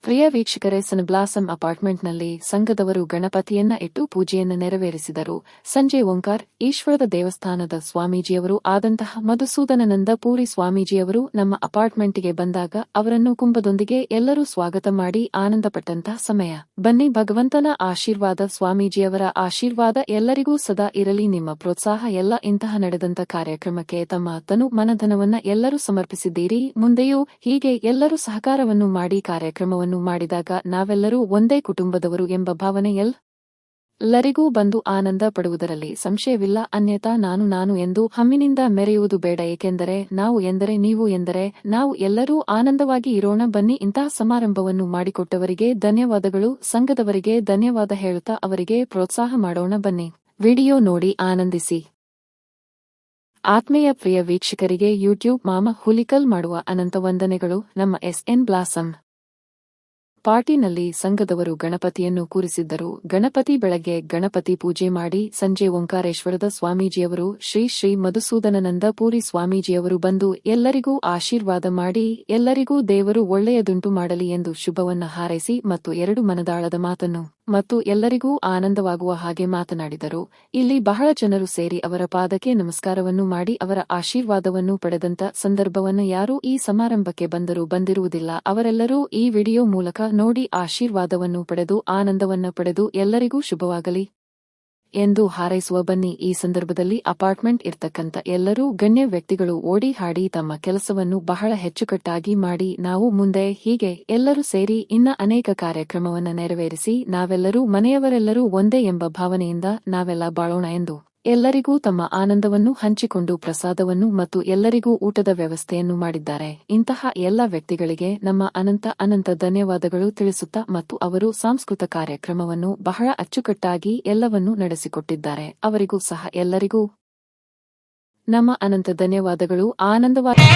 ಪ್ರಿಯ ವೀಕ್ಷಕರೇ, ಸನ್ ಬ್ಲಾಸಮ್ ಅಪಾರ್ಟ್ಮೆಂಟ್ನಲ್ಲಿ ಸಂಘದವರು ಗಣಪತಿಯನ್ನ ಇಟ್ಟು ಪೂಜೆಯನ್ನು ನೆರವೇರಿಸಿದರು. ಸಂಜೆ ಓಂಕಾರ ಈಶ್ವರದ ದೇವಸ್ಥಾನದ ಸ್ವಾಮೀಜಿಯವರು ಆದಂತಹ ಮಧುಸೂದನಾನಂದ ಪುರಿ ಸ್ವಾಮೀಜಿಯವರು ನಮ್ಮ ಅಪಾರ್ಟ್ಮೆಂಟಿಗೆ ಬಂದಾಗ ಅವರನ್ನು ಕುಂಭದೊಂದಿಗೆ ಎಲ್ಲರೂ ಸ್ವಾಗತ ಮಾಡಿ ಆನಂದಪಟ್ಟಂತಹ ಸಮಯ. ಬನ್ನಿ, ಭಗವಂತನ ಆಶೀರ್ವಾದ, ಸ್ವಾಮೀಜಿಯವರ ಆಶೀರ್ವಾದ ಎಲ್ಲರಿಗೂ ಸದಾ ಇರಲಿ. ನಿಮ್ಮ ಪ್ರೋತ್ಸಾಹ ಎಲ್ಲ ಇಂತಹ ನಡೆದಂತ ಕಾರ್ಯಕ್ರಮಕ್ಕೆ ತಮ್ಮ ತನು ಮನಧನವನ್ನ ಎಲ್ಲರೂ ಸಮರ್ಪಿಸಿದ್ದೀರಿ. ಮುಂದೆಯೂ ಹೀಗೆ ಎಲ್ಲರೂ ಸಹಕಾರವನ್ನು ಮಾಡಿ ಕಾರ್ಯಕ್ರಮವನ್ನು ಮಾಡಿದಾಗ ನಾವೆಲ್ಲರೂ ಒಂದೇ ಕುಟುಂಬದವರು ಎಂಬ ಭಾವನೆ ಎಲ್ಲರಿಗೂ ಬಂದು ಆನಂದ ಪಡುವುದರಲ್ಲಿ ಸಂಶಯವಿಲ್ಲ. ಅನ್ಯಥಾ ನಾನು ಎಂದು ಹಮ್ಮಿನಿಂದ ಮೆರೆಯುವುದು ಬೇಡ. ಏಕೆಂದರೆ ನಾವು ಎಂದರೆ ನೀವು ಎಂದರೆ ನಾವು ಎಲ್ಲರೂ ಆನಂದವಾಗಿ ಇರೋಣ. ಬನ್ನಿ, ಇಂತಹ ಸಮಾರಂಭವನ್ನು ಮಾಡಿಕೊಟ್ಟವರಿಗೆ ಧನ್ಯವಾದಗಳು, ಸಂಘದವರಿಗೆ ಧನ್ಯವಾದ ಹೇಳುತ್ತಾ ಅವರಿಗೆ ಪ್ರೋತ್ಸಾಹ ಮಾಡೋಣ. ಬನ್ನಿ, ವಿಡಿಯೋ ನೋಡಿ ಆನಂದಿಸಿ. ಆತ್ಮೀಯ ಪ್ರಿಯ ವೀಕ್ಷಕರಿಗೆ ಯೂಟ್ಯೂಬ್ ಮಾಮ ಹುಲಿಕಲ್ ಮಾಡುವ ಅನಂತ ವಂದನೆಗಳು. ನಮ್ಮ SN ಬ್ಲಾಸಮ್ ಪಾರ್ಟಿನಲ್ಲಿ ಸಂಘದವರು ಗಣಪತಿಯನ್ನು ಕೂರಿಸಿದ್ದರು. ಗಣಪತಿ ಬೆಳಗ್ಗೆ ಗಣಪತಿ ಪೂಜೆ ಮಾಡಿ ಸಂಜೆ ಓಂಕಾರೇಶ್ವರದ ಸ್ವಾಮೀಜಿಯವರು ಶ್ರೀ ಮಧುಸೂದನಾನಂದ ಪುರಿ ಸ್ವಾಮೀಜಿಯವರು ಬಂದು ಎಲ್ಲರಿಗೂ ಆಶೀರ್ವಾದ ಮಾಡಿ ಎಲ್ಲರಿಗೂ ದೇವರು ಒಳ್ಳೆಯದುಂಟು ಮಾಡಲಿ ಎಂದು ಶುಭವನ್ನ ಹಾರೈಸಿ ಮತ್ತು ಎರಡು ಮನದಾಳದ ಮಾತನ್ನು ಮತ್ತು ಎಲ್ಲರಿಗೂ ಆನಂದವಾಗುವ ಹಾಗೆ ಮಾತನಾಡಿದರು. ಇಲ್ಲಿ ಬಹಳ ಜನರು ಸೇರಿ ಅವರ ಪಾದಕ್ಕೆ ನಮಸ್ಕಾರವನ್ನು ಮಾಡಿ ಅವರ ಆಶೀರ್ವಾದವನ್ನು ಪಡೆದಂತ ಸಂದರ್ಭವನ್ನು ಯಾರೂ ಈ ಸಮಾರಂಭಕ್ಕೆ ಬಂದಿರುವುದಿಲ್ಲ. ಅವರೆಲ್ಲರೂ ಈ ವಿಡಿಯೋ ಮೂಲಕ ನೋಡಿ ಆಶೀರ್ವಾದವನ್ನು ಪಡೆದು ಆನಂದವನ್ನ ಪಡೆದು ಎಲ್ಲರಿಗೂ ಶುಭವಾಗಲಿ ಎಂದು ಹಾರೈಸುವ. ಬನ್ನಿ, ಈ ಸಂದರ್ಭದಲ್ಲಿ ಅಪಾರ್ಟ್ಮೆಂಟ್ ಇರ್ತಕ್ಕಂಥ ಎಲ್ಲರೂ ಗಣ್ಯ ವ್ಯಕ್ತಿಗಳು ಓಡಿ ಹಾಡಿ ತಮ್ಮ ಕೆಲಸವನ್ನು ಬಹಳ ಹೆಚ್ಚುಕಟ್ಟಾಗಿ ಮಾಡಿ ನಾವು ಮುಂದೆ ಹೀಗೆ ಎಲ್ಲರೂ ಸೇರಿ ಇನ್ನ ಅನೇಕ ಕಾರ್ಯಕ್ರಮವನ್ನ ನೆರವೇರಿಸಿ ನಾವೆಲ್ಲರೂ ಮನೆಯವರೆಲ್ಲರೂ ಒಂದೇ ಎಂಬ ಭಾವನೆಯಿಂದ ನಾವೆಲ್ಲ ಬಾಳೋಣ ಎಂದು ಎಲ್ಲರಿಗೂ ತಮ್ಮ ಆನಂದವನ್ನು ಹಂಚಿಕೊಂಡು ಪ್ರಸಾದವನ್ನು ಮತ್ತು ಎಲ್ಲರಿಗೂ ಊಟದ ವ್ಯವಸ್ಥೆಯನ್ನು ಮಾಡಿದ್ದಾರೆ. ಇಂತಹ ಎಲ್ಲ ವ್ಯಕ್ತಿಗಳಿಗೆ ನಮ್ಮ ಅನಂತ ಧನ್ಯವಾದಗಳು ತಿಳಿಸುತ್ತಾ ಮತ್ತು ಅವರು ಸಾಂಸ್ಕೃತಿಕ ಕಾರ್ಯಕ್ರಮವನ್ನು ಬಹಳ ಅಚ್ಚುಕಟ್ಟಾಗಿ ಎಲ್ಲವನ್ನೂ ನಡೆಸಿಕೊಟ್ಟಿದ್ದಾರೆ. ಅವರಿಗೂ ಸಹ ಎಲ್ಲರಿಗೂ ನಮ್ಮ ಅನಂತ ಧನ್ಯವಾದಗಳು. ಆನಂದವಾಗಿ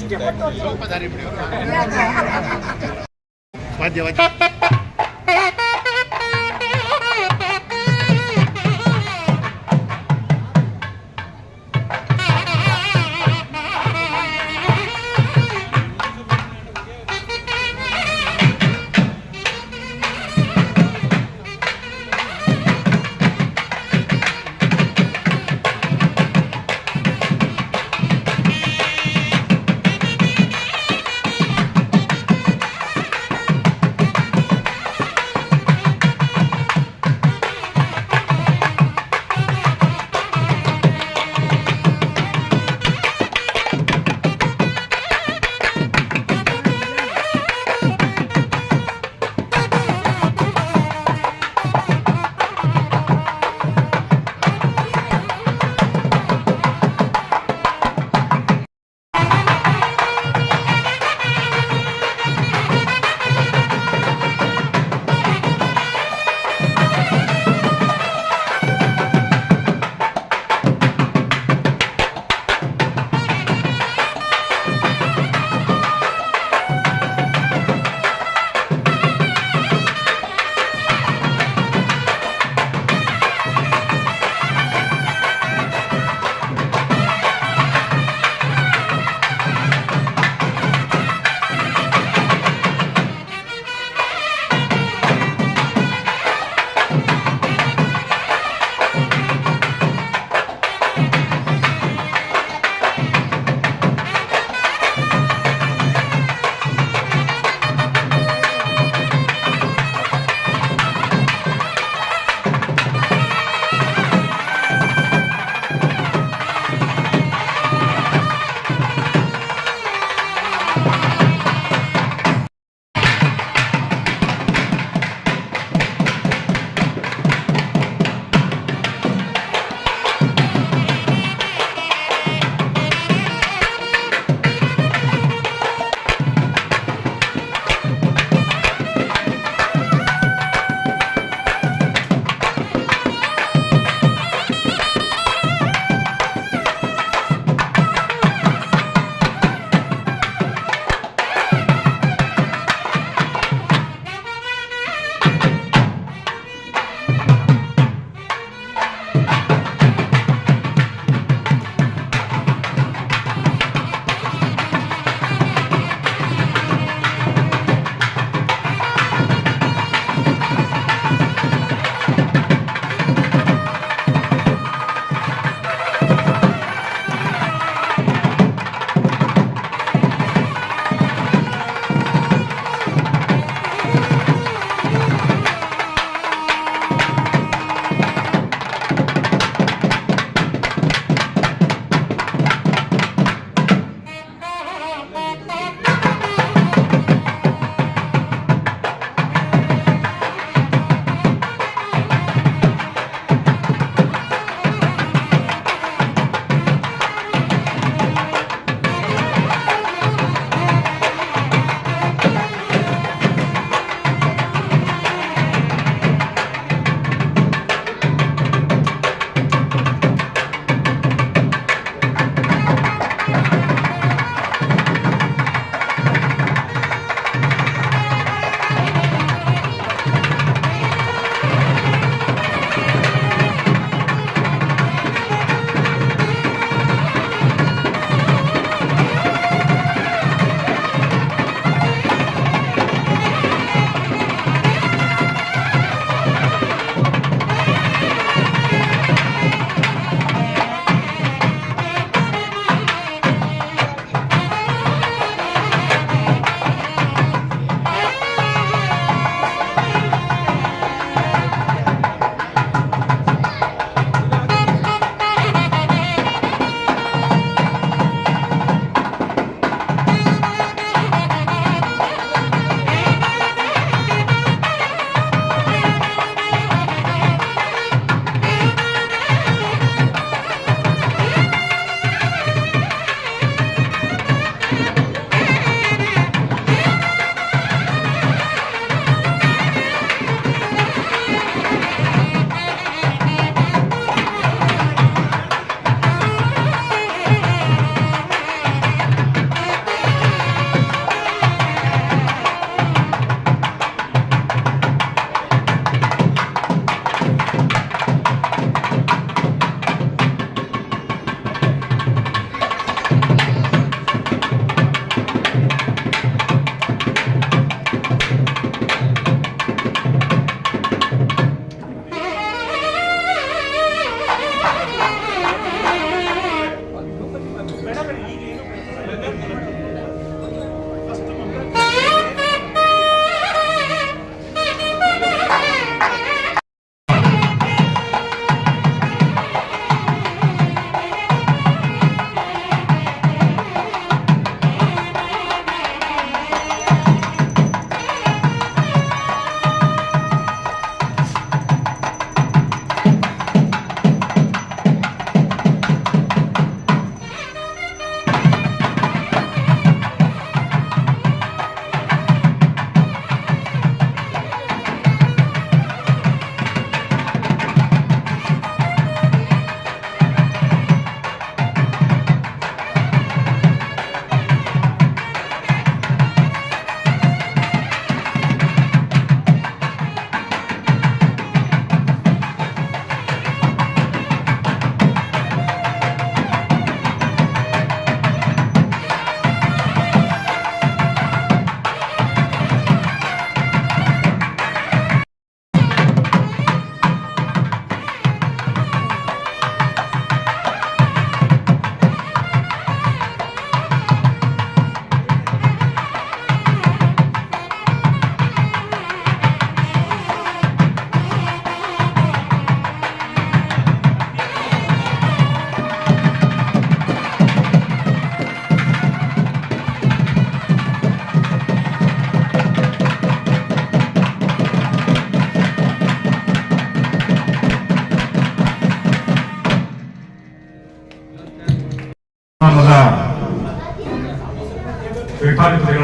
ಸ್ವಲ್ಪ ದಾರಿ ಬಿಡಿ ವಾದ್ಯ ವಾದ್ಯ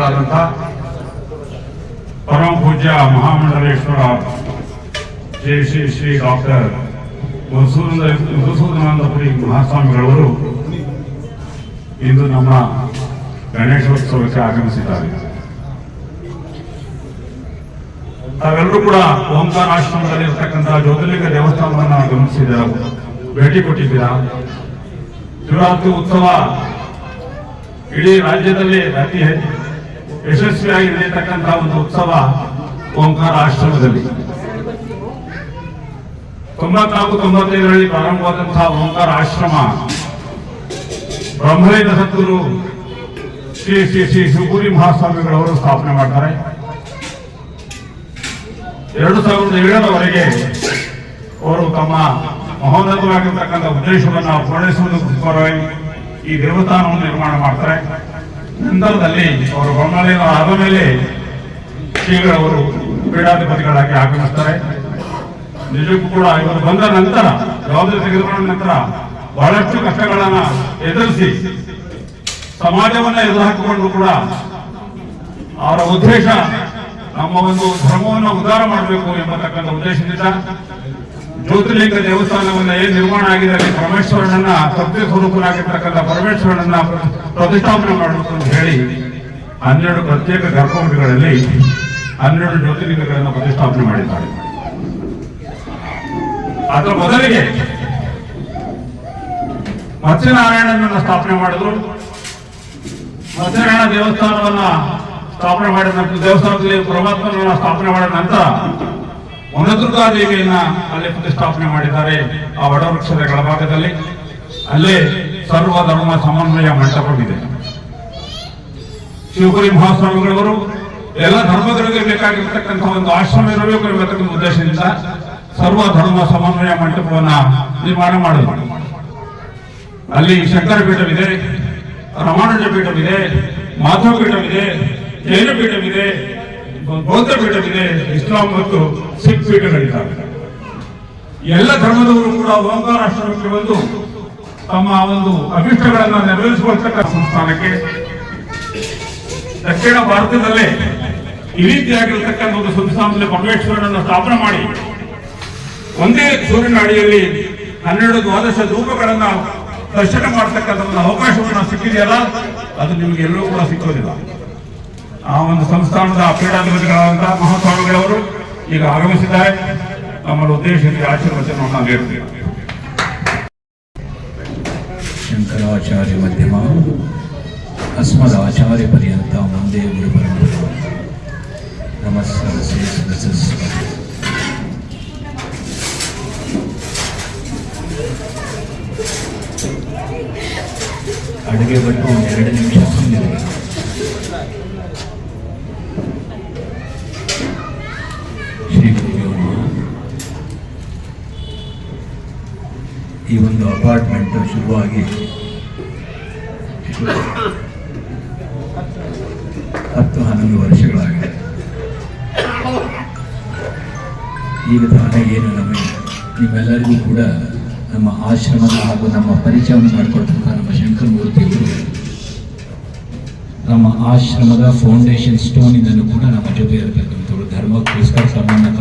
ಶ್ರೀಗಳಾದಂಥ ಪರಮ ಪೂಜ್ಯ ಮಹಾಮಂಡಲೇಶ್ವರ ಶ್ರೀ ಶ್ರೀ ಶ್ರೀ ಡಾಕ್ಟರ್ ಮಧುಸೂದನಾನಂದಪುರಿ ಮಹಾಸ್ವಾಮಿಗಳವರು ಇಂದು ನಮ್ಮ ಗಣೇಶೋತ್ಸವಕ್ಕೆ ಆಗಮಿಸಿದ್ದಾರೆ. ತಾವೆಲ್ಲರೂ ಕೂಡ ಓಂಕಾರ ಆಶ್ರಮದಲ್ಲಿ ಇರತಕ್ಕಂತಹ ಜ್ಯೋತಿರ್ಲಿಂಗ ದೇವಸ್ಥಾನವನ್ನು ಗಮನಿಸಿದ್ದೀರ, ಭೇಟಿ ಕೊಟ್ಟಿದ್ದೀರಾ. ಶಿವರಾತ್ರಿ ಉತ್ಸವ ಇಡೀ ರಾಜ್ಯದಲ್ಲಿ ಅತಿ ಯಶಸ್ವಿಯಾಗಿ ನಡೆಯತಕ್ಕಂತಹ ಒಂದು ಉತ್ಸವ ಓಂಕಾರ ಆಶ್ರಮದಲ್ಲಿ 94-95ರಲ್ಲಿ ಪ್ರಾರಂಭವಾದಂತಹ ಓಂಕಾರ ಆಶ್ರಮ ಬ್ರಹ್ಮಲಿಂಗ ಸದ್ಗುರು ಶ್ರೀ ಶ್ರೀ ಶ್ರೀ ಶಿವಪುರಿ ಮಹಾಸ್ವಾಮಿಗಳವರು ಸ್ಥಾಪನೆ ಮಾಡ್ತಾರೆ. 2007ರವರೆಗೆ ಅವರು ತಮ್ಮ ಮಹೋನ್ನತವಾಗಿರ್ತಕ್ಕಂಥ ಉದ್ದೇಶವನ್ನು ಪೂರೈಸುವುದಕ್ಕೋಸ್ಕರ ಈ ದೇವಸ್ಥಾನವನ್ನು ನಿರ್ಮಾಣ ಮಾಡ್ತಾರೆ. ನಂತರದಲ್ಲಿ ಅವರು ಬ್ರಹ್ಮಲಿಂಗ ಆದ ಮೇಲೆ ಶ್ರೀಗಳವರು ಪೀಠಾಧಿಪತಿಗಳಾಗಿ ಆಗಮಿಸ್ತಾರೆ. ನಿಜಕ್ಕೂ ಕೂಡ ಇವರು ಬಂದ ನಂತರ, ಜವಾಬ್ದಾರಿ ತೆಗೆದುಕೊಂಡ ನಂತರ ಬಹಳಷ್ಟು ಕಷ್ಟಗಳನ್ನ ಎದುರಿಸಿ ಸಮಾಜವನ್ನ ಎದುರು ಹಾಕಿಕೊಂಡು ಕೂಡ ಅವರ ಉದ್ದೇಶ ನಮ್ಮ ಒಂದು ಧರ್ಮವನ್ನು ಉದ್ಧಾರ ಮಾಡಬೇಕು ಎಂಬತಕ್ಕಂಥ ಉದ್ದೇಶದಿಂದ ಜ್ಯೋತಿರ್ಲಿಂಗ ದೇವಸ್ಥಾನವನ್ನ ಏನ್ ನಿರ್ಮಾಣ ಆಗಿದೆ ಅಲ್ಲಿ ಪರಮೇಶ್ವರನನ್ನ ಸತ್ಯ ಸ್ವರೂಪನಾಗಿರ್ತಕ್ಕಂಥ ಪರಮೇಶ್ವರನನ್ನ ಪ್ರತಿಷ್ಠಾಪನೆ ಮಾಡಬೇಕು ಅಂತ ಹೇಳಿ 12 ಪ್ರತ್ಯೇಕ ಗರ್ಭಗುಡಿಗಳಲ್ಲಿ 12 ಜ್ಯೋತಿರ್ಲಿಂಗಗಳನ್ನು ಪ್ರತಿಷ್ಠಾಪನೆ ಮಾಡಿದ್ದಾರೆ. ಅದರ ಮೊದಲಿಗೆ ಮತ್ಸ್ಯನಾರಾಯಣನನ್ನ ಸ್ಥಾಪನೆ ಮಾಡಿದ್ರು. ಮತ್ಸ್ಯನಾರಾಯಣ ದೇವಸ್ಥಾನವನ್ನ ಸ್ಥಾಪನೆ ಮಾಡಿದ ನಂತರ, ದೇವಸ್ಥಾನದಲ್ಲಿ ಪರಮಾತ್ಮನನ್ನ ಸ್ಥಾಪನೆ ಮಾಡಿದ ನಂತರ ವನದುರ್ಗಾದೇವಿಯನ್ನ ಅಲ್ಲಿ ಪ್ರತಿಷ್ಠಾಪನೆ ಮಾಡಿದ್ದಾರೆ. ಆ ವಟವೃಕ್ಷದ ಕೆಳಭಾಗದಲ್ಲಿ ಅಲ್ಲೇ ಸರ್ವ ಧರ್ಮ ಸಮನ್ವಯ ಮಂಟಪವಿದೆ. ಶಿವಪುರಿ ಮಹಾಸ್ವಾಮಿಗಳವರು ಎಲ್ಲ ಧರ್ಮಗಳಿಗೆ ಬೇಕಾಗಿರ್ತಕ್ಕಂಥ ಒಂದು ಆಶ್ರಮ ಇರಬೇಕು ಎಂಬತಕ್ಕಂಥ ಉದ್ದೇಶದಿಂದ ಸರ್ವ ಧರ್ಮ ಸಮನ್ವಯ ಮಂಟಪವನ್ನ ನಿರ್ಮಾಣ ಮಾಡಿದರು. ಅಲ್ಲಿ ಶಂಕರ ಪೀಠವಿದೆ, ರಮಾನುಜ ಪೀಠವಿದೆ, ಮಾಧವ ಪೀಠವಿದೆ, ಜೈನ ಪೀಠವಿದೆ, ಬೌದ್ಧ ಪೀಠವಿದೆ, ಇಸ್ಲಾಂ ಮತ್ತು ಸಿಖ್ ಪೀಠಗಳಿದ್ದಾವೆ. ಎಲ್ಲ ಧರ್ಮದವರು ಕೂಡ ಓಂಕಾರ ಆಶ್ರಮಕ್ಕೆ ಬಂದು ತಮ್ಮ ಒಂದು ಅಭಿಷ್ಟಗಳನ್ನು ನೆರವೇರಿಸಿಕೊಳ್ತಕ್ಕಂಥ ಸಂಸ್ಥಾನಕ್ಕೆ ದಕ್ಷಿಣ ಭಾರತದಲ್ಲೇ ಈ ರೀತಿಯಾಗಿರ್ತಕ್ಕಂಥ ಒಂದು ಸಂಸ್ಥಾನದಲ್ಲಿ ಪರಮೇಶ್ವರನನ್ನು ಸ್ಥಾಪನೆ ಮಾಡಿ ಒಂದೇ ಸೂರ್ಯನ ಅಡಿಯಲ್ಲಿ 12-12 ರೂಪಗಳನ್ನ ದರ್ಶನ ಮಾಡತಕ್ಕಂಥ ಒಂದು ಅವಕಾಶವನ್ನು ಸಿಕ್ಕಿದೆಯಲ್ಲ, ಅದು ನಿಮಗೆ ಎಲ್ಲೂ ಕೂಡ ಸಿಕ್ಕೋದಿಲ್ಲ. ಆ ಒಂದು ಸಂಸ್ಥಾನದ ಪೀಠಾಧಿಪತಿಗಳಾದಂತಹ ಮಹಾಸ್ವಾಮಿಗಳವರು ಈಗ ಆಗಮಿಸಿದ್ದಾರೆ. ನಮ್ಮನ್ನು ಉದ್ದೇಶಿಸಿ ಆಶೀರ್ವಚನವನ್ನು ನೀಡುತ್ತೇವೆ. ಶಂಕರಾಚಾರ್ಯ ಮಧ್ಯಮ ಅಸ್ಮದಾಚಾರ್ಯ ಪರ್ಯಂತ ಒಂದೇ ಗುರು ಪರಂಪರೆ. ನಮಸ್ಕಾರ. ಅಡುಗೆ ಬಿಟ್ಟು 2 ನಿಮಿಷ ಸುಮ್ಮನೆ ಶ್ರೀ ಗುರುದೇವ. ಈ ಒಂದು ಅಪಾರ್ಟ್ಮೆಂಟ್ ಶುರುವಾಗಿ 10-11 ವರ್ಷಗಳಾಗಿದೆ. ಈಗ ತಾನೇ ಏನು ನಿಮ್ಮೆಲ್ಲರಿಗೂ ಕೂಡ ನಮ್ಮ ಆಶ್ರಮದ ಹಾಗೂ ನಮ್ಮ ಪರಿಚಯವನ್ನು ಮಾಡಿಕೊಡ್ತಕ್ಕಂಥ ನಮ್ಮ ಶಂಕರಮೂರ್ತಿಯವರು ನಮ್ಮ ಆಶ್ರಮದ ಫೌಂಡೇಶನ್ ಸ್ಟೋನ್ ಇಂದಲೂ ಕೂಡ ನಮ್ಮ ಜೊತೆ ಇರತಕ್ಕಂಥವ್ರು, ಧರ್ಮಕ್ಕೋಸ್ಕರ ತಮ್ಮನ್ನು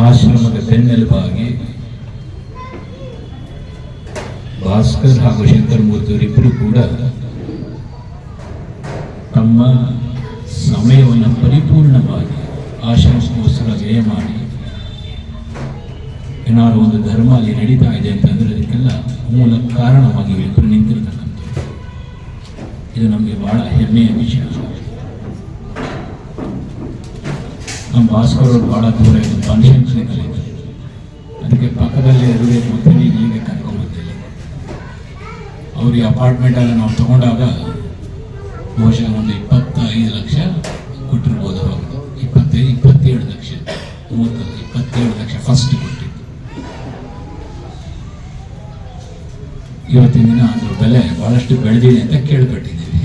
ಆಶ್ರಮದ ಬೆನ್ನೆಲುಬಾಗಿ ಭಾಸ್ಕರ್ ಹಾಗೂ ಶಂಕರಮೂರ್ತಿಯವರಿಬ್ಬರು ಕೂಡ ತಮ್ಮ ಸಮಯವನ್ನು ಪರಿಪೂರ್ಣವಾಗಿ ಆಶ್ರಮಕ್ಕೋಸ್ಕರ ವ್ಯಯ ಮಾಡಿ ಏನಾದ್ರು ಒಂದು ಧರ್ಮ ಅಲ್ಲಿ ನಡೀತಾ ಇದೆ ಅಂತಂದ್ರೆ ಅದಕ್ಕೆಲ್ಲ ಮೂಲ ಕಾರಣವಾಗಿ ಇವರಿಬ್ಬರು ನಿಂತಿರ್ತಕ್ಕಂಥದ್ದು. ಇದು ನಮಗೆ ಬಹಳ ಹೆಮ್ಮೆಯ ವಿಷಯ. ನಮ್ಮ ಭಾಸ್ಕರ್ ಅವರು ಬಹಳ ದೂರ ಇದೆ, ಬನಶಂಕರಿನಲ್ಲಿದೆ. ಅದಕ್ಕೆ ಪಕ್ಕದಲ್ಲೇ ಇರಬೇಕು ಅಂತ ಇಲ್ಲಿಗೆ ಕರ್ಕೊಂಡ್ಬಂದಿಲ್ಲ. ಅವ್ರ ಈ ಅಪಾರ್ಟ್ಮೆಂಟಲ್ಲಿ ನಾವು ತಗೊಂಡಾಗ ಬಹುಶಃ ಒಂದು 25 ಲಕ್ಷ ಕೊಟ್ಟಿರ್ಬೋದು. ಅವಾಗ 27 ಲಕ್ಷ 27 ಲಕ್ಷ ಫಸ್ಟ್ ಕೊಟ್ಟಿದ್ದು. ಇವತ್ತಿನ ದಿನ ಅದ್ರ ಬೆಲೆ ಬಹಳಷ್ಟು ಬೆಳೆದಿದೆ ಅಂತ ಕೇಳ್ಪಟ್ಟಿದ್ದೀವಿ.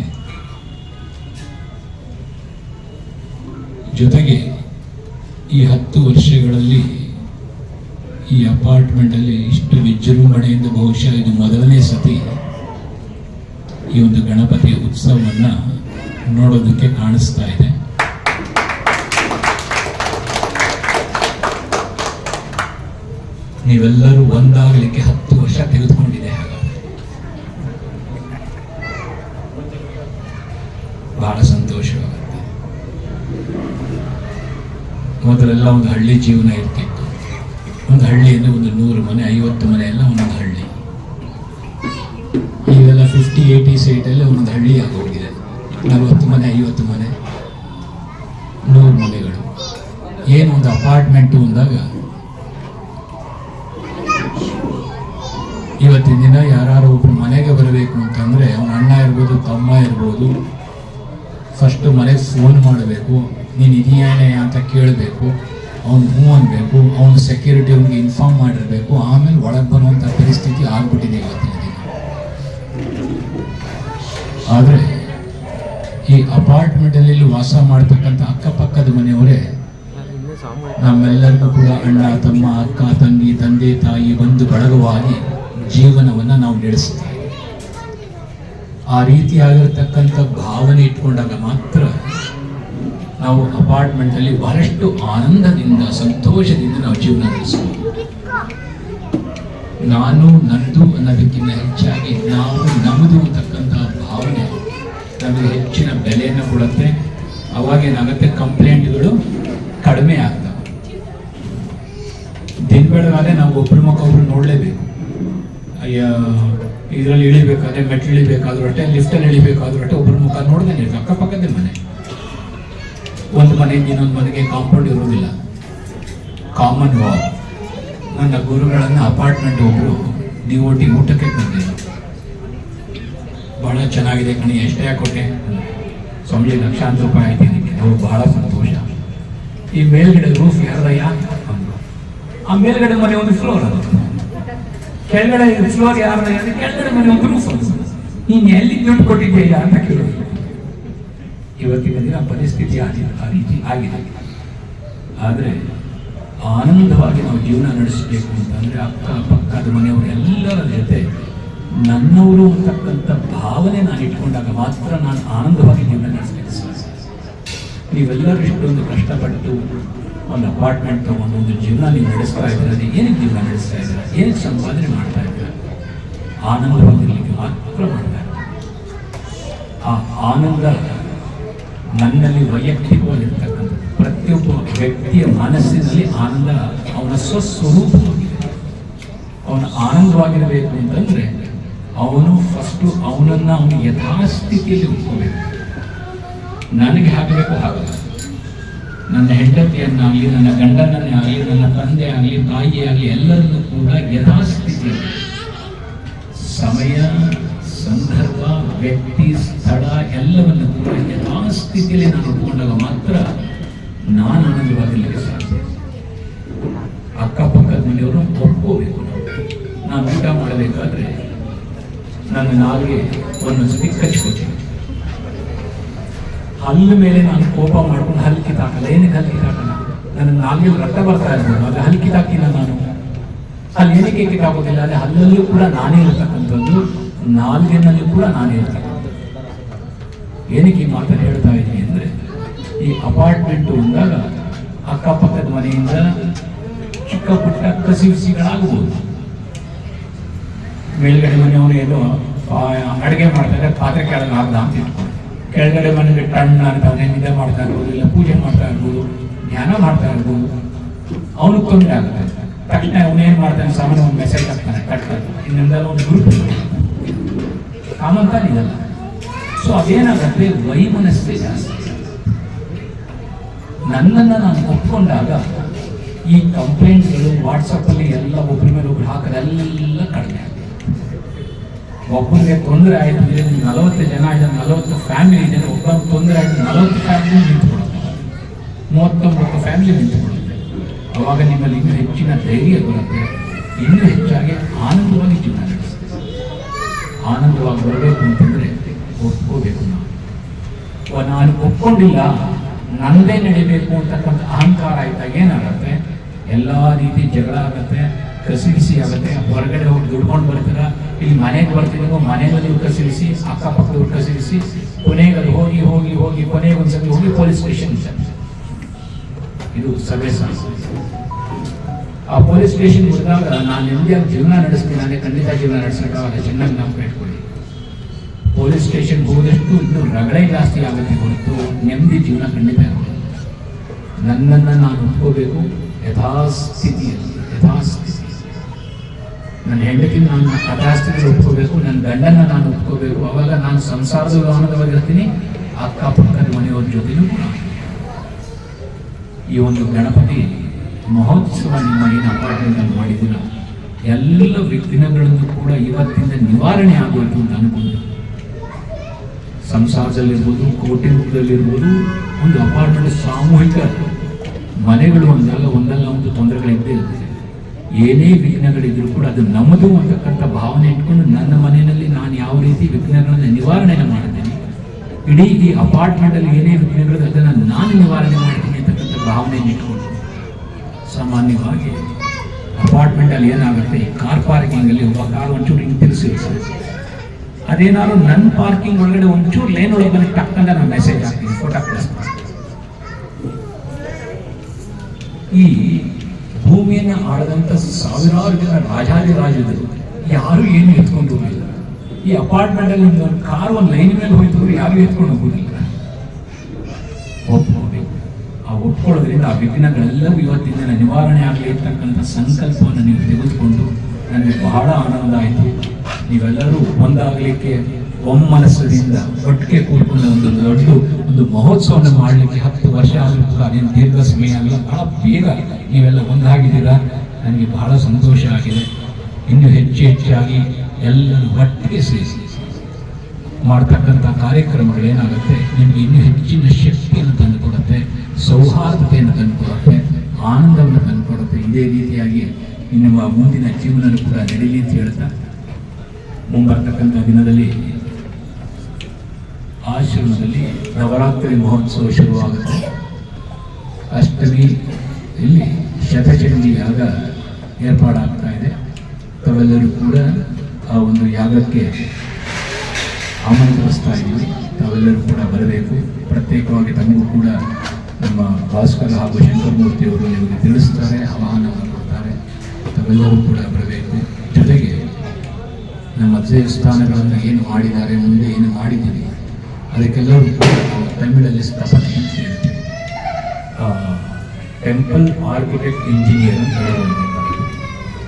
ಜೊತೆಗೆ ಈ 10 ವರ್ಷಗಳಲ್ಲಿ ಈ ಅಪಾರ್ಟ್ಮೆಂಟಲ್ಲಿ ಇಷ್ಟು ವಿಜೃಂಭಣೆಯಿಂದ ಬಹುಶಃ ಇದು ಮೊದಲನೇ ಸತಿ ಈ ಒಂದು ಗಣಪತಿ ಉತ್ಸವವನ್ನ ನೋಡೋದಕ್ಕೆ ಕಾಣಿಸ್ತಾ ಇದೆ. ನೀವೆಲ್ಲರೂ ಒಂದಾಗಲಿಕ್ಕೆ 10 ವರ್ಷ ತೆಗೆದುಕೊಂಡಿದೆ. ಹಾಗಾದ್ರೆ ಬಹಳ ಸಂತೋಷವಾಗುತ್ತೆ. ಮೊದಲೆಲ್ಲ ಒಂದು ಹಳ್ಳಿ ಜೀವನ ಇರ್ತಿತ್ತು. ಒಂದು ಹಳ್ಳಿಯಲ್ಲಿ ಒಂದು 100 ಮನೆ 50 ಮನೆ ಎಲ್ಲ ಒಂದೊಂದು ಹಳ್ಳಿ. ಈಗೆಲ್ಲ 50-80 ಸೈಟಲ್ಲಿ ಒಂದೊಂದು ಹಳ್ಳಿ ಆಗೋಗಿದೆ. 40 ಮನೆ 50 ಮನೆ 100 ಮನೆಗಳು. ಏನು ಒಂದು ಅಪಾರ್ಟ್ಮೆಂಟು ಅಂದಾಗ ಇವತ್ತಿನ ದಿನ ಯಾರು ಒಬ್ರು ಮನೆಗೆ ಬರಬೇಕು ಅಂತಂದ್ರೆ ಅವನ ಅಣ್ಣ ಇರ್ಬೋದು, ತಮ್ಮ ಇರ್ಬೋದು, ಫಸ್ಟ್ ಮನೆಗೆ ಫೋನ್ ಮಾಡಬೇಕು, ನೀನು ಇದೆಯೇನೆ ಅಂತ ಕೇಳಬೇಕು, ಅವ್ನು ಹ್ಞೂ ಅನ್ಬೇಕು, ಅವನು ಸೆಕ್ಯೂರಿಟಿ ಅವ್ನಿಗೆ ಇನ್ಫಾರ್ಮ್ ಮಾಡಿರಬೇಕು, ಆಮೇಲೆ ಒಳಗೆ ಬರುವಂಥ ಪರಿಸ್ಥಿತಿ ಆಗ್ಬಿಟ್ಟಿದೆ ಇವತ್ತಿನ ದಿನ. ಆದರೆ ಈ ಅಪಾರ್ಟ್ಮೆಂಟಲ್ಲಿ ವಾಸ ಮಾಡ್ತಕ್ಕಂಥ ಅಕ್ಕಪಕ್ಕದ ಮನೆಯವರೇ ನಮ್ಮೆಲ್ಲರಿಗೂ ಕೂಡ ಅಣ್ಣ ತಮ್ಮ ಅಕ್ಕ ತಂಗಿ ತಂದೆ ತಾಯಿ ಬಂಧು ಬಳಗವಾಗಿ ಜೀವನವನ್ನು ನಾವು ನಡೆಸ್ತೀವಿ. ಆ ರೀತಿಯಾಗಿರ್ತಕ್ಕಂಥ ಭಾವನೆ ಇಟ್ಕೊಂಡಾಗ ಮಾತ್ರ ನಾವು ಅಪಾರ್ಟ್ಮೆಂಟಲ್ಲಿ ಬಹಳಷ್ಟು ಆನಂದದಿಂದ ಸಂತೋಷದಿಂದ ನಾವು ಜೀವನ ನಡೆಸ್ಬೋದು. ನಾನು ನನ್ನದು ಅನ್ನೋದಕ್ಕಿಂತ ಹೆಚ್ಚಾಗಿ ನಾವು ನಮ್ಮದು ಅಂತಕ್ಕಂಥ ಭಾವನೆ ನಮಗೆ ಹೆಚ್ಚಿನ ಬೆಲೆಯನ್ನು ಕೊಡುತ್ತೆ. ಅವಾಗೇನಾಗುತ್ತೆ, ಕಂಪ್ಲೇಂಟ್ಗಳು ಕಡಿಮೆ ಆಗ್ತವೆ. ದಿನ ಬೆಳಗಾದ್ರೆ ನಾವು ಒಬ್ಬರ ಮುಖ ಒಬ್ರು ನೋಡಲೇಬೇಕು. ಅಯ್ಯ ಇದರಲ್ಲಿ ಇಳಿಬೇಕಾದ್ರೆ ಮೆಟ್ಲು ಇಳಿಬೇಕಾದ್ರೂ ಅಷ್ಟೇ, ಲಿಫ್ಟಲ್ಲಿ ಇಳಿಬೇಕಾದ್ರೂ ಅಷ್ಟೇ ಒಬ್ಬರ ಮುಖ ನೋಡ್ದೇ ಇರ್ತದೆ. ಅಕ್ಕಪಕ್ಕದೇ ಮನೆ, ಒಂದು ಮನೆಯಿಂದ ಇನ್ನೊಂದು ಮನೆಗೆ ಕಾಂಪೌಂಡ್ ಇರೋದಿಲ್ಲ, ಕಾಮನ್ ವಾಲ್. ನನ್ನ ಗುರುಗಳನ್ನು ಅಪಾರ್ಟ್ಮೆಂಟ್ ಒಬ್ಬರು DOT ಊಟಕ್ಕೆ ಬಂದಿದ್ರು. ಬಹಳ ಚೆನ್ನಾಗಿದೆ ಕಣಿ, ಎಷ್ಟೇ ಕೊಟ್ಟೆ? ಸ್ವಾಮಿ ಲಕ್ಷಾಂತರ ರೂಪಾಯಿ ಆಯ್ತು ನನಗೆ. ಅವ್ರು ಬಹಳ ಸಂತೋಷ. ಈ ಮೇಲ್ಗಡೆ ರೂಫ್ ಯಾರದಯ್ಯ ಅಂದರು. ಆ ಮೇಲ್ಗಡೆ ಮನೆ ಒಂದು ಫ್ಲೋರ್ ಅದು, ಕೆಳಗಡೆ ಫ್ಲೋರ್ ಯಾರದಯ್ಯ ಅಂದ್ರೆ ಕೆಳಗಡೆ ಮನೆ ಒಂದು ರೂಫ್ ಅದು. ನೀನು ಎಲ್ಲಿ ದುಡ್ಡು ಕೊಟ್ಟಿದ್ದೀಯಾ ಅಂತ ಕೇಳೋದು. ಇವತ್ತಿನ ದಿನ ಪರಿಸ್ಥಿತಿ ಆ ರೀತಿ ಆಗಿದೆ. ಆದರೆ ಆನಂದವಾಗಿ ನಾವು ಜೀವನ ನಡೆಸಬೇಕು ಅಂತಂದರೆ ಅಕ್ಕಪಕ್ಕದ ಮನೆಯವರು ಎಲ್ಲರ ಜೊತೆ ನನ್ನವರು ಅಂತಕ್ಕಂಥ ಭಾವನೆ ನಾನು ಇಟ್ಕೊಂಡಾಗ ಮಾತ್ರ ನಾನು ಆನಂದವಾಗಿ ಜೀವನ ನಡೆಸಬೇಕು. ನೀವೆಲ್ಲರೂ ಇಷ್ಟೊಂದು ಕಷ್ಟಪಟ್ಟು ಒಂದು ಅಪಾರ್ಟ್ಮೆಂಟ್ ತಗೊಂಡು ಒಂದು ಜೀವನ ನೀವು ನಡೆಸ್ತಾ ಇದ್ದೀರ. ಏನಕ್ಕೆ ಜೀವನ ನಡೆಸ್ತಾ ಇದ್ದೀರ? ಏನಕ್ಕೆ ಸಂಪಾದನೆ ಮಾಡ್ತಾ ಇದ್ದೀರ? ಆನಂದವಾಗಿರಲಿಕ್ಕೆ ಮಾತ್ರ ಮಾಡ್ತಾ ಇದ್ದೀರ. ಆ ಆನಂದ ನನ್ನಲ್ಲಿ ವೈಯಕ್ತಿಕವಾಗಿರ್ತಕ್ಕಂಥ ಪ್ರತಿಯೊಬ್ಬ ವ್ಯಕ್ತಿಯ ಮನಸ್ಸಿನಲ್ಲಿ ಆನಂದ ಅವನ ಸ್ವಸ್ವರೂಪವಾಗಿದೆ. ಅವನು ಆನಂದವಾಗಿರಬೇಕು ಅಂತಂದರೆ ಅವನು ಫಸ್ಟು ಅವನನ್ನು ಅವನು ಯಥಾಸ್ಥಿತಿಯಲ್ಲಿ ಉಟ್ಕೋಬೇಕು. ನನಗೆ ಹಾಕಬೇಕು ಹಾಗಲ್ಲ. ನನ್ನ ಹೆಂಡತಿಯನ್ನಾಗಲಿ, ನನ್ನ ಗಂಡನನ್ನೇ ಆಗಲಿ, ನನ್ನ ತಂದೆ ಆಗಲಿ, ತಾಯಿಯೇ ಆಗಲಿ, ಎಲ್ಲರನ್ನೂ ಕೂಡ ಯಥಾಸ್ಥಿತಿಯಲ್ಲಿ ಸಮಯ, ಸಂದರ್ಭ, ವ್ಯಕ್ತಿ, ಸ್ಥಳ ಎಲ್ಲವನ್ನು ಕೂಡ ಯಥಾಸ್ಥಿತಿಯಲ್ಲಿ ನಾನು ಉಟ್ಕೊಂಡಾಗ ಮಾತ್ರ ನಾನು ಆನಂದವಾಗಿರಲಿಕ್ಕೆ ಸಾಧ್ಯ. ಅಕ್ಕಪಕ್ಕದ ಮನೆಯವರು ಒಪ್ಕೋಬೇಕು. ನಾನು ಊಟ ಮಾಡಬೇಕಾದ್ರೆ ನನ್ನ ನಾಲ್ಗೆ ಒಂದೊಂದ್ಸತಿ ಕಚ್ಕೋತೀನಿ. ಹಲ್ಲು ಮೇಲೆ ನಾನು ಕೋಪ ಮಾಡ್ಕೊಂಡು ಹಲ್ಲು ಕಿತ್ತಾಕಲ್ಲ. ಏನಕ್ಕೆ ಹಲ್ಲು ಕಿತ್ತಾಕಲ್ಲ? ನನ್ನ ನಾಲ್ಗೆ ರಕ್ತ ಬರ್ತಾ ಇರ್ಬೋದು, ಅದು ಹಲ್ಲು ಕಿತ್ತಾಕಿಲ್ಲ ನಾನು. ಅಲ್ಲಿ ಏನಕ್ಕೆ ಕಿತ್ತಾಕೋದಿಲ್ಲ? ಅದೇ ಹಲ್ಲಲ್ಲೂ ಕೂಡ ನಾನೇ ಇರ್ತಕ್ಕಂಥದ್ದು, ನಾಲ್ಗೆನಲ್ಲಿ ಕೂಡ ನಾನೇ ಇರ್ತಕ್ಕಂಥದ್ದು. ಏನಕ್ಕೆ ಈ ಮಾತನ್ನು ಹೇಳ್ತಾ ಇದ್ದೀನಿ ಅಂದರೆ, ಈ ಅಪಾರ್ಟ್ಮೆಂಟು ಅಂದಾಗ ಅಕ್ಕಪಕ್ಕದ ಮನೆಯಿಂದ ಚಿಕ್ಕ ಪುಟ್ಟ ಕಸಿವಿಸಿಗಳಾಗಬಹುದು. ಮೇಲ್ಗಡೆ ಮನೆಯವನು ಏನೋ ಅಡುಗೆ ಮಾಡ್ತಾರೆ, ಪಾತ್ರೆ ಕೆಳಗೆ ಹಾಕ್ದ ಅಂತ ಇಟ್ಕೊಂಡು, ಕೆಳಗಡೆ ಮನೆಗೆ ಟಣ್ಣ ಅಂತ ಅವನೇ ನಿದ್ದೆ ಮಾಡ್ತಾ ಇರ್ಬೋದು, ಇಲ್ಲ ಪೂಜೆ ಮಾಡ್ತಾ ಇರ್ಬೋದು, ಧ್ಯಾನ ಮಾಡ್ತಾ ಇರ್ಬೋದು. ಅವನಿಗೆ ತೊಂದರೆ ಆಗುತ್ತೆ. ತಕ್ಷಣ ಅವನೇನು ಮಾಡ್ತಾನೆ, ಸಾಮಾನ್ಯ ಒಂದು ಮೆಸೇಜ್ ಹಾಕ್ತಾನೆ, ಕಟ್ಟಾಗ ಇನ್ನೊಂದೆಲ್ಲ ಒಂದು ಗ್ರೂಪ್ ಕಾಮಂತ ಇದಲ್ಲ. ಸೊ ಅದೇನಾಗುತ್ತೆ, ವೈಮನಸ್ಸೇ ಜಾಸ್ತಿ. ನನ್ನನ್ನು ನಾನು ಒಪ್ಕೊಂಡಾಗ ಈ ಕಂಪ್ಲೇಂಟ್ಗಳು ವಾಟ್ಸಪ್ಪಲ್ಲಿ ಎಲ್ಲ ಒಬ್ಬರ ಮೇಲೆ ಒಬ್ರು ಹಾಕೋದೆಲ್ಲ ಕಡಿಮೆ ಆಗುತ್ತೆ. ಒಬ್ಬನಿಗೆ ತೊಂದರೆ ಆಯಿತು ಅಂದರೆ 40 ಜನ ಇದ್ದಾರೆ, 40 ಫ್ಯಾಮಿಲಿ ಇದೆ, ಒಬ್ಬನಿಗೆ ತೊಂದರೆ ಆಯಿತು 40 ಫ್ಯಾಮಿಲಿ ನಿಂತುಕೊಡುತ್ತೆ, 39 ಫ್ಯಾಮಿಲಿ ನಿಂತುಕೊಡುತ್ತೆ. ಅವಾಗ ನಿಮ್ಮಲ್ಲಿ ಇನ್ನೂ ಹೆಚ್ಚಿನ ಧೈರ್ಯ ಬರುತ್ತೆ, ಇನ್ನೂ ಹೆಚ್ಚಾಗಿ ಆನಂದವಾಗಿ ಜೀವನ ನಡೆಸುತ್ತೆ. ಆನಂದವಾಗಿ ಬರಬೇಕು ಅಂತಂದರೆ ಒಪ್ಕೋಬೇಕು. ನಾನು ಒಪ್ಕೊಂಡಿಲ್ಲ, ನನ್ನದೇ ನಡಿಬೇಕು ಅಂತಕ್ಕಂಥ ಅಹಂಕಾರ ಆಯ್ತಾಗ ಏನಾಗುತ್ತೆ, ಎಲ್ಲ ರೀತಿ ಜಗಳ ಆಗುತ್ತೆ, ಕಸಿವಿಸಿ ಆಗುತ್ತೆ. ಹೊರಗಡೆ ಹೋಗಿ ದುಡ್ಕೊಂಡು ಬರ್ತೀರಾ, ಇಲ್ಲಿ ಮನೆಗೆ ಬರ್ತೀವಿ, ಮನೆಯಲ್ಲಿ ಕಸಿವಿಸಿ, ಅಕ್ಕಪಕ್ಕದವ್ರು ಕಸಿವಿಸಿ, ಕೊನೆಗೆ ಅದು ಹೋಗಿ ಹೋಗಿ ಹೋಗಿ ಕೊನೆಗೆ ಒಂದ್ಸತಿ ಹೋಗಿ ಪೊಲೀಸ್ ಸ್ಟೇಷನ್. ಇದು ಸಭೆ ಆ ಪೊಲೀಸ್ ಸ್ಟೇಷನ್ ಹೋದಾಗ ನಾನು ನೆಮ್ಮದಿಯಾಗಿ ಜೀವನ ನಡೆಸ್ತೀನಿ, ನಾನೇ ಖಂಡಿತ ಜೀವನ ನಡೆಸೋಕ್ಕಾಗಲ್ಲ, ಚೆನ್ನಾಗಿ ನಾವು ಇಟ್ಕೊಳ್ಳಿ. ಪೊಲೀಸ್ ಸ್ಟೇಷನ್ ಹೋದಷ್ಟು ಇನ್ನು ರಗಳೆ ಜಾಸ್ತಿ ಆಗುತ್ತೆ ಹೊರತು ನೆಮ್ಮದಿ ಜೀವನ ಖಂಡಿತ ಇರೋದು. ನನ್ನನ್ನು ನಾನು ಒಪ್ಕೋಬೇಕು ಯಥಾಸ್ಥಿತಿಯಲ್ಲಿ, ಯಥಾಸ್ಥಿತಿ. ನನ್ನ ಹೆಂಡತಿನ ನಾನು ಯಥಾಸ್ಥಿತಿಯಲ್ಲಿ ಒಪ್ಕೋಬೇಕು, ನನ್ನ ಗಂಡನ ನಾನು ಒಪ್ಕೋಬೇಕು. ಅವಾಗ ನಾನು ಸಂಸಾರದ ಆನಂದವಾಗಿರ್ತೀನಿ, ಅಕ್ಕಪಕ್ಕದ ಮನೆಯವ್ರ ಜೊತೆನೂ ಕೂಡ. ಈ ಒಂದು ಗಣಪತಿ ಮಹೋತ್ಸವ ನಿಮ್ಮ ಏನು ಅಪಾರ್ಟ್ಮೆಂಟಲ್ಲಿ ಮಾಡಿದ್ದೀರ, ಎಲ್ಲ ವಿಘ್ನಗಳನ್ನು ಕೂಡ ಇವತ್ತಿಂದ ನಿವಾರಣೆ ಆಗೋಯ್ತು ಅಂತ ಅನ್ಕೊಂಡು, ಸಂಸಾರದಲ್ಲಿರ್ಬೋದು, ಕೌಟುಂಬಿಕದಲ್ಲಿರ್ಬೋದು, ಒಂದು ಅಪಾರ್ಟ್ಮೆಂಟ್ ಸಾಮೂಹಿಕ ಮನೆಗಳು ಒಂದಲ್ಲ ಒಂದು ತೊಂದರೆಗಳಿದ್ದೇ ಇರುತ್ತೆ. ಏನೇ ವಿಘ್ನಗಳಿದ್ರು ಕೂಡ ಅದು ನಮ್ಮದು ಅಂತಕ್ಕಂಥ ಭಾವನೆ ಇಟ್ಕೊಂಡು ನನ್ನ ಮನೆಯಲ್ಲಿ ನಾನು ಯಾವ ರೀತಿ ವಿಘ್ನಗಳನ್ನು ನಿವಾರಣೆ ಮಾಡ್ತೇನೆ, ಇಡೀ ಈ ಅಪಾರ್ಟ್ಮೆಂಟಲ್ಲಿ ಏನೇ ವಿಘ್ನಗಳು ಅದನ್ನು ನಾನು ನಿವಾರಣೆ ಮಾಡ್ತೀನಿ ಅಂತಕ್ಕಂಥ ಭಾವನೆಯನ್ನು ಇಟ್ಕೊಂಡು ಸಾಮಾನ್ಯವಾಗಿ ಅಪಾರ್ಟ್ಮೆಂಟಲ್ಲಿ ಏನಾಗುತ್ತೆ, ಈ ಕಾರ್ ಪಾರ್ಕಿಂಗಲ್ಲಿ ಒಬ್ಬ ಕಾರ್ ಒಂಚೂರು ಹಿಂಗೆ ತಿರ್ಸಿರ್ತಾರೆ, ಅದೇನಾದ್ರು ನನ್ನ ಪಾರ್ಕಿಂಗ್ ಒಳಗಡೆ ಒಂಚೂರು ಲೇನ್ ಒಳಗೆ ಬಂದು ಟಕ್ಕಂತ ನಾನು ಮೆಸೇಜ್ ಹಾಕ್ತೀನಿ, ಫೋಟೋ ಕಳಿಸ್ತೀನಿ. ಈ ಭೂಮಿಯನ್ನು ಆಳದಂಥ ಸಾವಿರಾರು ಜನ ರಾಜಾದಿರಾಜರು ಯಾರು ಏನು ಎತ್ಕೊಂಡು ಹೋಗಿಲ್ಲ. ಈ ಅಪಾರ್ಟ್ಮೆಂಟಲ್ಲಿ ಒಂದು ಕಾರ್ ಒಂದು ಲೈನ್ ಮೇಲೆ ಹೋಯ್ತು ಯಾರು ಎತ್ಕೊಂಡು ಹೋಗೋದಿಲ್ಲ. ಒಪ್ಕೋಬೇಕು. ಆ ಒಪ್ಕೊಳ್ಳೋದ್ರಿಂದ ಆ ವಿಘ್ನಗಳೆಲ್ಲವೂ ಇವತ್ತಿನ ನಿವಾರಣೆ ಆಗಲಿ ಇರ್ತಕ್ಕಂಥ ಸಂಕಲ್ಪವನ್ನು ನೀವು ತೆಗೆದುಕೊಂಡು ನನಗೆ ಬಹಳ ಆನಂದ ಆಯಿತು. ನೀವೆಲ್ಲರೂ ಒಂದಾಗಲಿಕ್ಕೆ ಒಮ್ಮನಸ್ಸದಿಂದ ಒಟ್ಟಿಗೆ ಕೂತ್ಕೊಂಡು ಒಂದು ಮಹೋತ್ಸವವನ್ನು ಮಾಡಲಿಕ್ಕೆ 10 ವರ್ಷ ಆದರೂ ಕೂಡ ಅದೇನು ದೀರ್ಘ ಸಮಯ ಆಗಲ್ಲ, ಬಹಳ ಬೇಗ ನೀವೆಲ್ಲ ಒಂದಾಗಿದ್ದೀರಾ. ನನಗೆ ಬಹಳ ಸಂತೋಷ ಆಗಿದೆ. ಇನ್ನು ಹೆಚ್ಚಾಗಿ ಎಲ್ಲರೂ ಒಟ್ಟಿಗೆ ಸೇರಿಸಿ ಮಾಡ್ತಕ್ಕಂಥ ಕಾರ್ಯಕ್ರಮಗಳೇನಾಗುತ್ತೆ, ನಿಮಗೆ ಇನ್ನೂ ಹೆಚ್ಚಿನ ಶಕ್ತಿಯನ್ನು ತಂದುಕೊಡುತ್ತೆ, ಸೌಹಾರ್ದತೆಯನ್ನು ತಂದುಕೊಡುತ್ತೆ, ಆನಂದವನ್ನು ತಂದುಕೊಡುತ್ತೆ. ಇದೇ ರೀತಿಯಾಗಿ ನಿಮ್ಮ ಮುಂದಿನ ಜೀವನ ಕೂಡ ನಡೀಲಿ ಅಂತ ಹೇಳ್ತಾ, ಮುಂಬರ್ತಕ್ಕಂಥ ದಿನದಲ್ಲಿ ಆಶ್ರಮದಲ್ಲಿ ನವರಾತ್ರಿ ಮಹೋತ್ಸವ ಶುರುವಾಗುತ್ತೆ. ಅಷ್ಟಮಿ ಇಲ್ಲಿ ಶತಚಂಡಿ ಯಾಗ ಏರ್ಪಾಡಾಗ್ತಾ ಇದೆ. ತಾವೆಲ್ಲರೂ ಕೂಡ ಆ ಒಂದು ಯಾಗಕ್ಕೆ ಆಮಂತ್ರಿಸ್ತಾ ಇದ್ದೀವಿ. ತಾವೆಲ್ಲರೂ ಕೂಡ ಬರಬೇಕು. ಪ್ರತ್ಯೇಕವಾಗಿ ತಮಗೂ ಕೂಡ ನಮ್ಮ ಭಾಸ್ಕರ ಹಾಗೂ ಶಂಕರಮೂರ್ತಿಯವರು ನಿಮಗೆ ತಿಳಿಸ್ತಾರೆ, ಆಹ್ವಾನವನ್ನು ಕೊಡ್ತಾರೆ. ತಾವೆಲ್ಲರೂ ಕೂಡ ಬರಬೇಕು. ಜೊತೆಗೆ ನಮ್ಮ ದೇವಸ್ಥಾನಗಳನ್ನು ಏನು ಮಾಡಿದ್ದಾರೆ, ಮುಂದೆ ಏನು ಮಾಡಿದ್ದೀವಿ ಅದಕ್ಕೆಲ್ಲರೂ ತಮಿಳಲ್ಲಿ ಸ್ಥಾಪನೆ ಅಂತ ಹೇಳ್ತೀವಿ. ಟೆಂಪಲ್ ಆರ್ಕಿಟೆಕ್ಟ್ ಇಂಜಿನಿಯರ್ ಅಂತ ಹೇಳೋದು,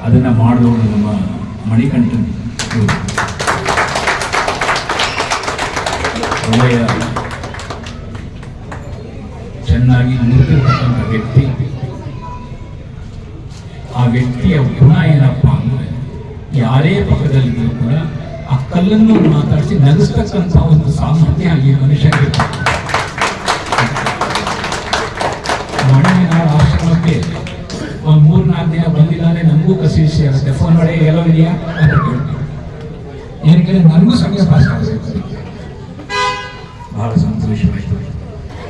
ಅದನ್ನು ಮಾಡಿದವರು ನಮ್ಮ ಮಣಿಕಂಠನ್. ಒಳ್ಳೆಯ ಚೆನ್ನಾಗಿ ನಿಂತಿರ್ತಕ್ಕಂಥ ವ್ಯಕ್ತಿ. ಆ ವ್ಯಕ್ತಿಯ ಗುಣ ಏನಪ್ಪ ಅಂದರೆ, ಯಾರೇ ಪಕ್ಕದಲ್ಲಿದ್ದರೂ ಕೂಡ ಆ ಕಲ್ಲನ್ನು ಮಾತಾಡಿಸಿ ನಗಿಸ್ತಕ್ಕಂಥ ಒಂದು ಸಾಮರ್ಥ್ಯ ಈ ಮನುಷ್ಯನಿಗೆ. ಮಣಿನಾಳ ಆಶ್ರಮಕ್ಕೆ ಒಂದು 3-4 ದಿನ ಬಂದಿದ್ದಾರೆ, ನಮಗೂ ಕಸಿವಿಸಿ ಆಗುತ್ತೆ. ಫೋನ್ ಮಾಡಿ ಎಲ್ಲೋ ಇದೆಯಾ ಅಂತ ಕೇಳ್ತೀವಿ. ಏನಕ್ಕೆ ನನಗೂ ಸಮಯ ಪಾಸ್ ಆಗಬೇಕು. ಬಹಳ ಸಂತೋಷವಾಯಿತು.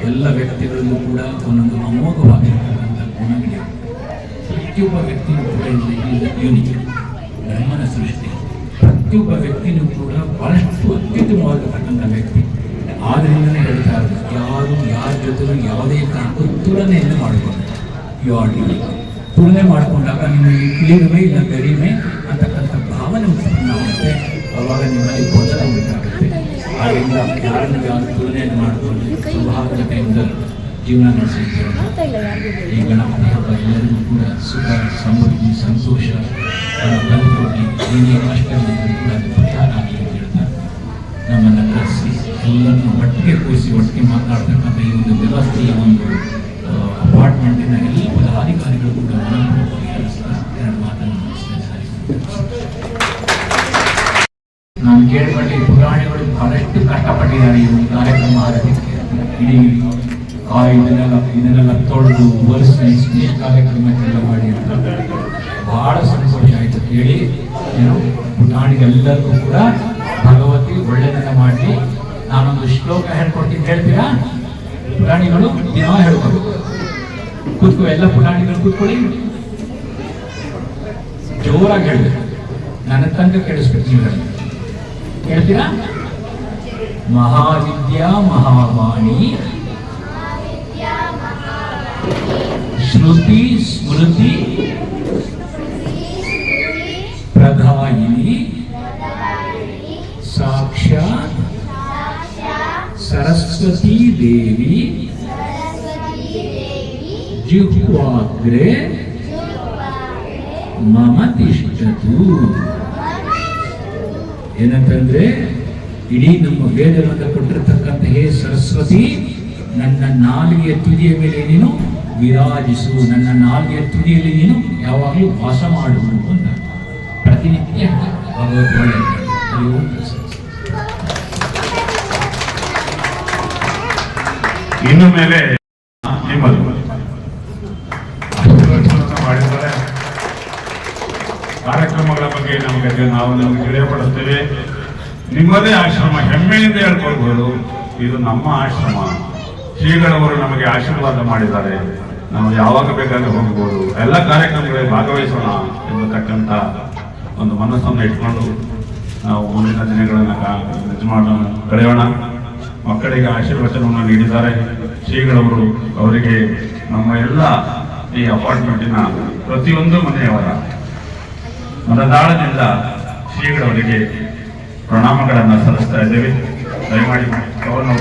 ಎಲ್ಲ ವ್ಯಕ್ತಿಗಳಲ್ಲೂ ಕೂಡ ಒಂದೊಂದು ಅಮೋಘವಾಗಿರ್ತಕ್ಕಂಥ ಗುಣಗಳಿವೆ. ಪ್ರತಿಯೊಬ್ಬ ವ್ಯಕ್ತಿಯೂ ಕೂಡ ಯೂನಿಕ್, ಬ್ರಹ್ಮನ ಸೃಷ್ಟಿ. ಪ್ರತಿಯೊಬ್ಬ ವ್ಯಕ್ತಿಯೂ ಕೂಡ ಬಹಳಷ್ಟು ಅತ್ಯುತ್ತಮವಾಗಿರ್ತಕ್ಕಂಥ ವ್ಯಕ್ತಿ. ಆದ್ರಿಂದಲೇ ಹೇಳ್ತಾ ಇರೋದು, ಯಾರು ಯಾರ ಜೊತೆಗೂ ಯಾವುದೇ ಕಾರಣಕ್ಕೂ ತುಲನೆಯನ್ನು ಮಾಡಿಕೊಂಡು ತುಲನೆ ಮಾಡಿಕೊಂಡಾಗ ನಿಮಗೆ ಕೀಳುವೆ ಇಲ್ಲ ಕಡಿಮೆ ಅಂತಕ್ಕಂಥ ಭಾವನೆ ಉತ್ಪನ್ನ ಆಗುತ್ತೆ. ಅವಾಗ ನಿಮ್ಮಲ್ಲಿ ಗೊಂದಲ ಉಂಟಾಗುತ್ತೆ. ಆದ್ದರಿಂದ ಯಾರನ್ನು ಯಾರು ತುಲನೆಯನ್ನು ಮಾಡಿಕೊಂಡು ಸೌಹಾರ್ದತೆಯಿಂದ ಜೀವನ ನಡೆಸಿದ್ದೇವೆ. ಈ ಗಣಪತಿ ಹಬ್ಬ ಎಲ್ಲರಿಗೂ ಕೂಡ ಸುಖ, ಸಮೃದ್ಧಿ, ಸಂತೋಷ ಬಂದುಕೊಡಿ. ಏನೇ ಕಷ್ಟಗಳಿದ್ದರೂ ಕೂಡ ಅದು ಪರಿಹಾರ ಆಗಲಿ ಅಂತ ಹೇಳ್ತಾರೆ. ನಮ್ಮನ್ನು ಕರೆಸಿ ಎಲ್ಲರನ್ನು ಒಟ್ಟಿಗೆ ಕೂರಿಸಿ ಒಟ್ಟಿಗೆ ಮಾತನಾಡ್ತಕ್ಕಂಥ ಈ ಒಂದು ವ್ಯವಸ್ಥೆಯ ಒಂದು ಅಪಾರ್ಟ್ಮೆಂಟಿನ ಎಲ್ಲ ಪದಾಧಿಕಾರಿಗಳು ಕೂಡ ಮನಪೂರ್ವಕವಾಗಿ ಎರಡು ಮಾತನ್ನು ಮುಗಿಸಿದ್ದಾರೆ. ನಾನು ಕೇಳಿಪಟ್ಟೆ ಪುರಾಣಿಗಳು ಬಹಳಷ್ಟು ಕಷ್ಟಪಟ್ಟಿದ್ದಾರೆ ಈ ಒಂದು ಕಾರ್ಯಕ್ರಮ ಆರೋಗ್ಯಕ್ಕೆ. ಇಡೀ ಇದನ್ನೆಲ್ಲ ತೊಳೆದು ಒರೆಸಿ ಸ್ಟೇಜ್ ಕಾರ್ಯಕ್ರಮಕ್ಕೆಲ್ಲ ಮಾಡಿ ಅಂತ ಬಹಳ ಸಂತೋಷ ಆಯಿತು ಕೇಳಿ. ಏನು ಪುರಾಣಿಗೆಲ್ಲರಿಗೂ ಕೂಡ ಭಗವತಿ ಒಳ್ಳೆಯದನ್ನ ಮಾಡಿ ನಾನೊಂದು ಶ್ಲೋಕ ಹೇಳ್ಕೊಡ್ತೀನಿ, ಹೇಳ್ತೀರಾ? ಪುರಾಣಿಗಳು ದಿನ ಹೇಳ್ಕೊಡ್ಬೇಕು. ಕೂತ್ಕೊ, ಎಲ್ಲ ಪುರಾಣಿಗಳು ಕೂತ್ಕೊಳ್ಳಿ. ಜೋರಾಗಿ ಹೇಳಬೇಕು, ನನ್ನ ತನಕ ಕೇಳಿಸ್ಬೇಕು. ನೀವು ಹೇಳಿ, ಹೇಳ್ತೀರಾ? ಮಹಾವಿದ್ಯಾ ಮಹಾವಾಣಿ ಶ್ರುತಿ ಸ್ಮೃತಿ ಪ್ರದಾಯಿನಿ ಸಾಕ್ಷಾತ್ ಸರಸ್ವತಿ ದೇವಿ ಜಿಹ್ವಾಗ್ರೆ ಮಮ ತಿಷ್ಠತು. ಏನಂತಂದ್ರೆ, ಇಡೀ ನಮ್ಮ ವೇದವನ್ನು ಕೊಟ್ಟಿರತಕ್ಕಂಥ ಹೇ ಸರಸ್ವತಿ, ನನ್ನ ನಾಲಿಗೆಯ ತುದಿಯ ಮೇಲೆ ನೀನು ವಿರಾಜಿಸು, ನನ್ನ ನಾಲಿಗೆಯ ತುದಿಯಲ್ಲಿ ನೀನು ಯಾವಾಗಲೂ ವಾಸ ಮಾಡುವುದು ಅಂತ ಪ್ರತಿನಿತ್ಯ ಭಗವದ್ವಾಣಿ. ಇನ್ನು ಮೇಲೆ ನಿಮ್ಮದು ಅಷ್ಟು ಮಾಡಿದ್ದಾರೆ. ಕಾರ್ಯಕ್ರಮಗಳ ಬಗ್ಗೆ ನಾವು ನಮಗೆ ತಿಳಿಯಪಡಿಸ್ತೇವೆ. ನಿಮ್ಮದೇ ಆಶ್ರಮ, ಹೆಮ್ಮೆಯಿಂದ ಹೇಳ್ಕೊಳ್ಬಹುದು, ಇದು ನಮ್ಮ ಆಶ್ರಮ. ಶ್ರೀಗಳವರು ನಮಗೆ ಆಶೀರ್ವಾದ ಮಾಡಿದ್ದಾರೆ, ನಾವು ಯಾವಾಗ ಬೇಕಾದ್ರೆ ಹೋಗ್ಬೋದು, ಎಲ್ಲ ಕಾರ್ಯಕ್ರಮಗಳಲ್ಲಿ ಭಾಗವಹಿಸೋಣ ಎಂಬತಕ್ಕಂಥ ಒಂದು ಮನಸ್ಸನ್ನು ಇಟ್ಕೊಂಡು ನಾವು ಮುಂದಿನ ದಿನಗಳನ್ನು ಕಳೆಯೋಣ. ಮಕ್ಕಳಿಗೆ ಆಶೀರ್ವಚನವನ್ನು ನೀಡಿದ್ದಾರೆ ಶ್ರೀಗಳವರು. ಅವರಿಗೆ ನಮ್ಮ ಎಲ್ಲ ಈ ಅಪಾರ್ಟ್ಮೆಂಟಿನ ಪ್ರತಿಯೊಂದು ಮನೆಯವರ ಮನದಾಳದಿಂದ ಶ್ರೀಗಳವರಿಗೆ ಪ್ರಣಾಮಗಳನ್ನು ಸಲ್ಲಿಸ್ತಾ ಇದ್ದೇವೆ. ದಯಮಾಡಿ ಅವರನ್ನು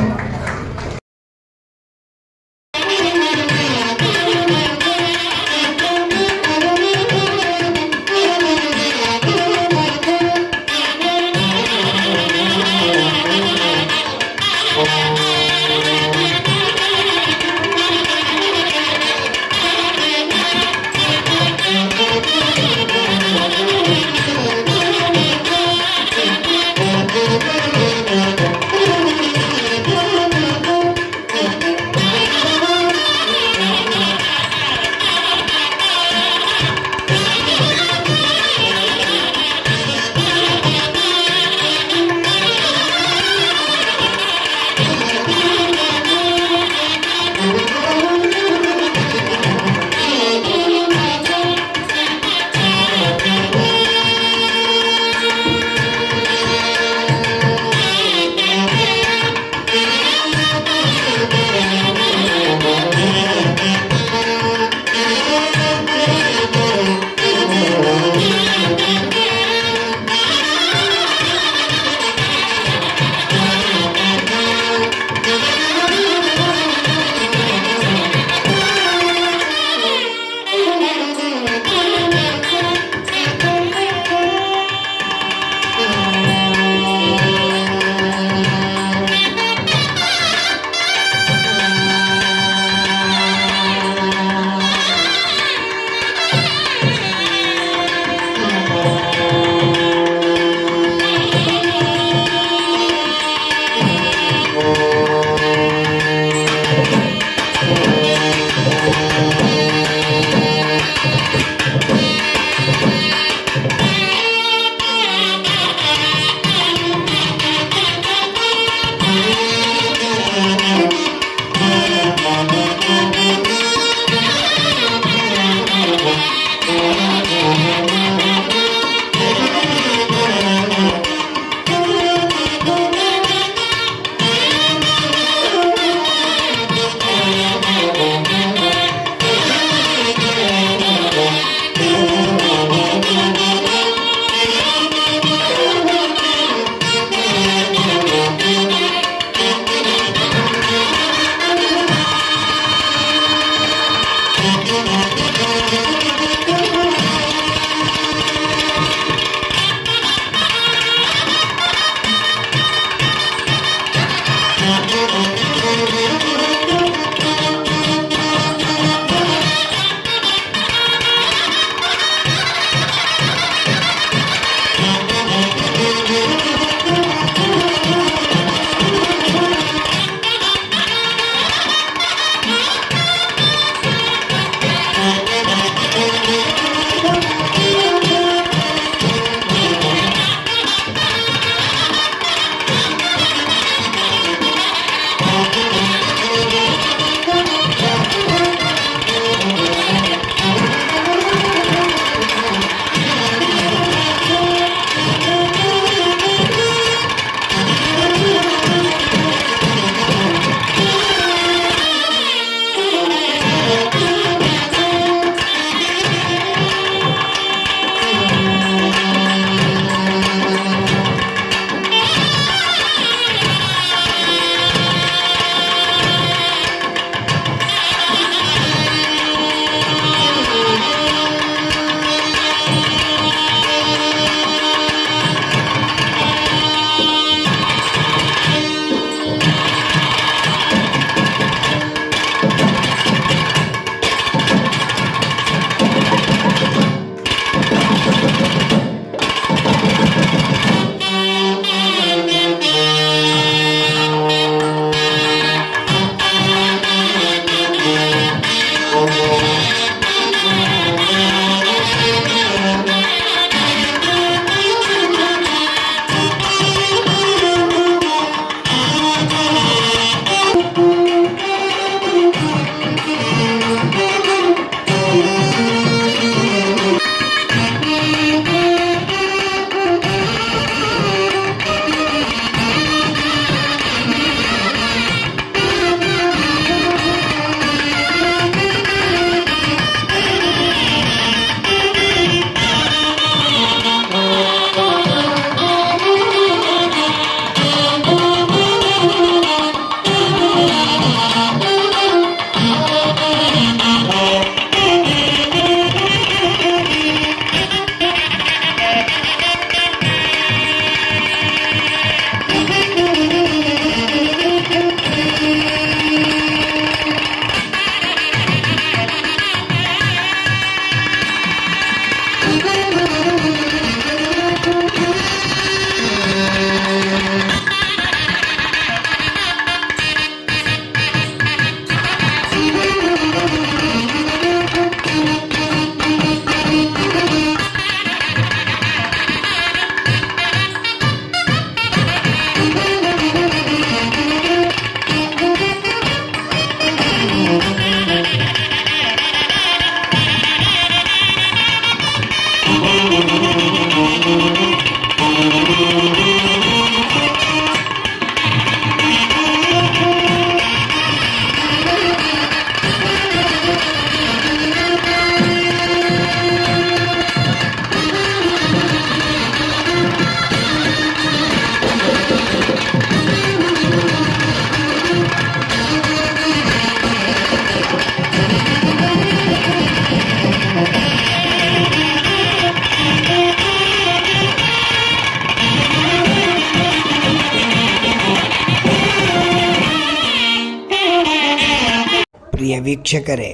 ಪ್ರಿಯ ವೀಕ್ಷಕರೇ,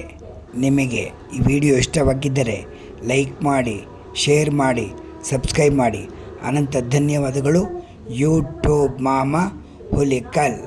ನಿಮಗೆ ಈ ವಿಡಿಯೋ ಇಷ್ಟವಾಗಿದ್ದರೆ ಲೈಕ್ ಮಾಡಿ, ಶೇರ್ ಮಾಡಿ, ಸಬ್ಸ್ಕ್ರೈಬ್ ಮಾಡಿ. ಅನಂತ ಧನ್ಯವಾದಗಳು. ಯೂಟ್ಯೂಬ್ ಮಾಮ ಹುಲಿಕಲ್.